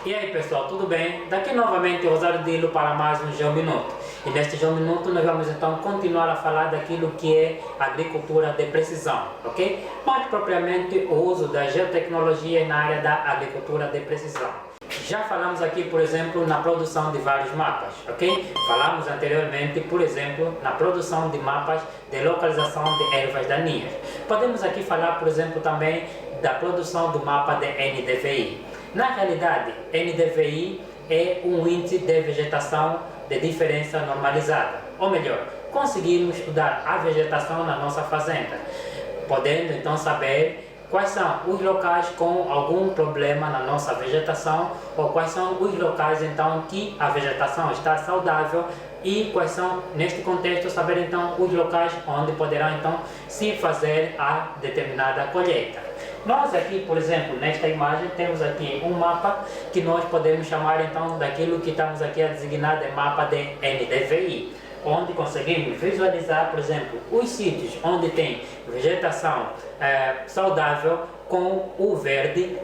E aí pessoal, tudo bem? Daqui novamente Rosário Dilo para mais um Geominuto. E neste Geominuto nós vamos então continuar a falar daquilo que é agricultura de precisão, ok? Mais propriamente o uso da geotecnologia na área da agricultura de precisão. Já falamos aqui, por exemplo, na produção de vários mapas, ok? Falamos anteriormente, por exemplo, na produção de mapas de localização de ervas daninhas. Podemos aqui falar, por exemplo, também da produção do mapa de NDVI. Na realidade, NDVI é um índice de vegetação de diferença normalizada, ou melhor, conseguimos estudar a vegetação na nossa fazenda, podendo então saber quais são os locais com algum problema na nossa vegetação ou quais são os locais então que a vegetação está saudável e quais são, neste contexto, saber então os locais onde poderá então se fazer a determinada colheita. Nós aqui, por exemplo, nesta imagem temos aqui um mapa que nós podemos chamar então daquilo que estamos aqui a designar de mapa de NDVI, onde conseguimos visualizar, por exemplo, os sítios onde tem vegetação saudável com o verde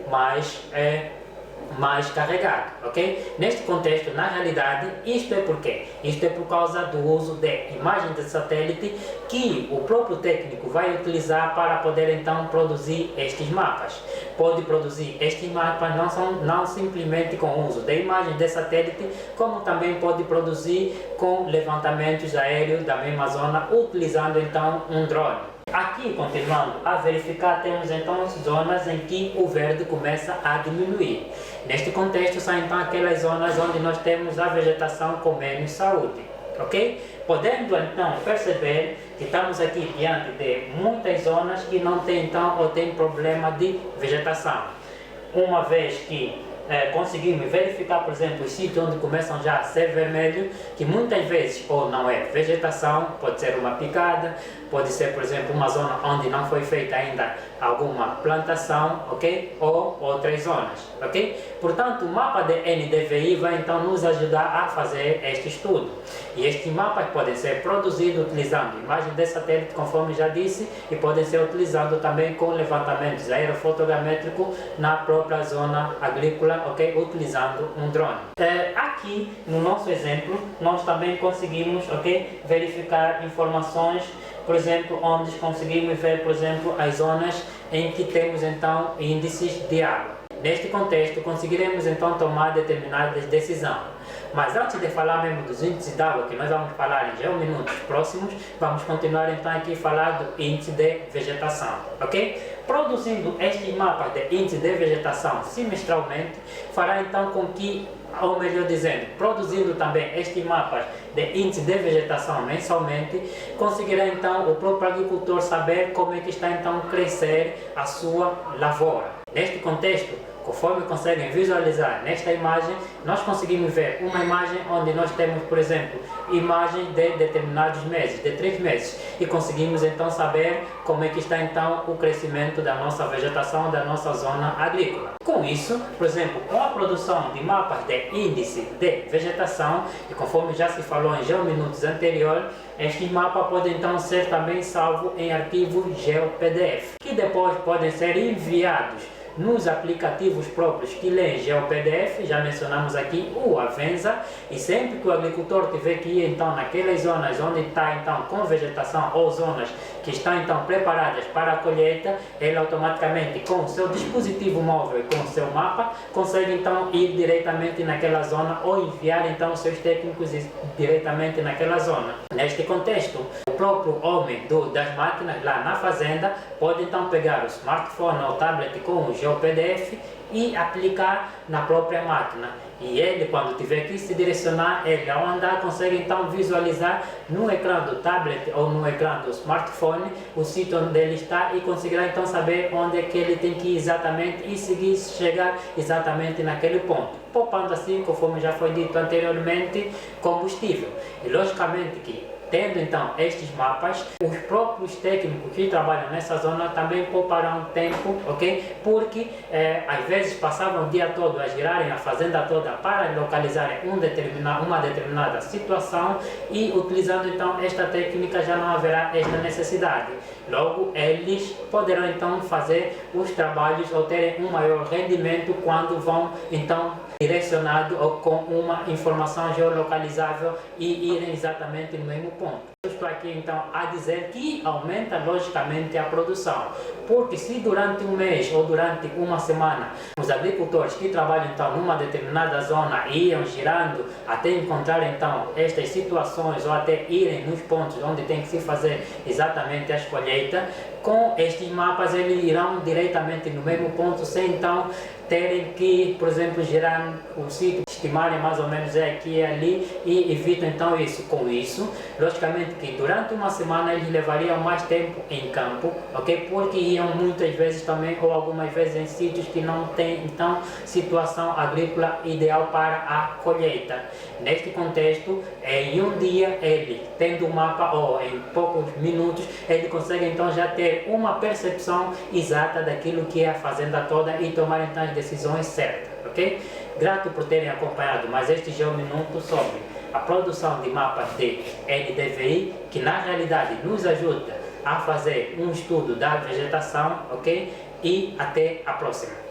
mais carregado, ok? Neste contexto, na realidade, isto é por quê? Isto é por causa do uso de imagens de satélite que o próprio técnico vai utilizar para poder então produzir estes mapas. Pode produzir estes mapas não simplesmente com o uso de imagens de satélite, como também pode produzir com levantamentos aéreos da mesma zona, utilizando então um drone. Aqui, continuando a verificar, temos então zonas em que o verde começa a diminuir. Neste contexto, são então aquelas zonas onde nós temos a vegetação com menos saúde, ok? Podendo então perceber que estamos aqui diante de muitas zonas que não tem então ou tem problema de vegetação. Uma vez que conseguimos verificar, por exemplo, os sítios onde começam já a ser vermelho, que muitas vezes ou não é vegetação, pode ser uma picada, pode ser, por exemplo, uma zona onde não foi feita ainda alguma plantação, ok? Ou outras zonas, ok? Portanto, o mapa de NDVI vai então nos ajudar a fazer este estudo. E estes mapas podem ser produzidos utilizando imagens de satélite, conforme já disse, e podem ser utilizados também com levantamentos aerofotogramétricos na própria zona agrícola, ok? Utilizando um drone. Aqui, no nosso exemplo, nós também conseguimos, ok? Verificar informações, por exemplo, onde conseguimos ver, por exemplo, as zonas em que temos então índices de água. Neste contexto, conseguiremos então tomar determinadas decisões. Mas antes de falar mesmo dos índices de água, que nós vamos falar em geominutos próximos, vamos continuar então aqui a falar do índice de vegetação, ok? Produzindo estes mapas de índice de vegetação semestralmente, fará então com que, ou melhor dizendo, produzindo também estes mapas de índice de vegetação mensalmente, conseguirá então o próprio agricultor saber como é que está então crescer a sua lavoura. Neste contexto, conforme conseguem visualizar nesta imagem, nós conseguimos ver uma imagem onde nós temos, por exemplo, imagens de determinados meses, de 3 meses, e conseguimos então saber como é que está então o crescimento da nossa vegetação, da nossa zona agrícola. Com isso, por exemplo, com a produção de mapas de índice de vegetação, e conforme já se falou em geominutos anteriores, estes mapas podem então ser também salvos em arquivos GeoPDF, que depois podem ser enviados nos aplicativos próprios que leem GeoPDF. Já mencionamos aqui o Avenza, e sempre que o agricultor tiver que ir então naquelas zonas onde está então com vegetação ou zonas que estão então preparadas para a colheita, ele automaticamente com o seu dispositivo móvel e com o seu mapa consegue então ir diretamente naquela zona ou enviar então os seus técnicos diretamente naquela zona. Neste contexto, o próprio homem das máquinas lá na fazenda pode então pegar o smartphone ou tablet com o GeoPDF e aplicar na própria máquina. E ele, quando tiver que se direcionar, ele ao andar consegue então visualizar no ecrã do tablet ou no ecrã do smartphone o sítio onde ele está e conseguirá então saber onde é que ele tem que ir exatamente e seguir, chegar exatamente naquele ponto, poupando assim, conforme já foi dito anteriormente, combustível. E logicamente que Tendo então estes mapas, os próprios técnicos que trabalham nessa zona também pouparão tempo, ok? Porque às vezes passavam o dia todo a girarem a fazenda toda para localizarem uma determinada situação, e utilizando então esta técnica já não haverá esta necessidade. Logo, eles poderão então fazer os trabalhos ou terem um maior rendimento quando vão então direcionado ou com uma informação geolocalizável e irem exatamente no mesmo ponto. Eu estou aqui então a dizer que aumenta logicamente a produção, porque se durante um mês ou durante uma semana os agricultores que trabalham então numa determinada zona iam girando até encontrar então estas situações ou até irem nos pontos onde tem que se fazer exatamente as colheitas, com estes mapas eles irão diretamente no mesmo ponto sem então terem que, por exemplo, girar o sítio, estimarem mais ou menos aqui e ali, e evitam então isso. Com isso, logicamente que durante uma semana eles levariam mais tempo em campo, ok? Porque iam muitas vezes também, ou algumas vezes em sítios que não tem então situação agrícola ideal para a colheita. Neste contexto, em um dia ele, tendo o mapa, ou em poucos minutos, ele consegue então já ter uma percepção exata daquilo que é a fazenda toda e tomar então as decisões certas, ok? Grato por terem acompanhado mais este Geominuto sobre a produção de mapas de LDVI, que na realidade nos ajuda a fazer um estudo da vegetação, ok? E até a próxima.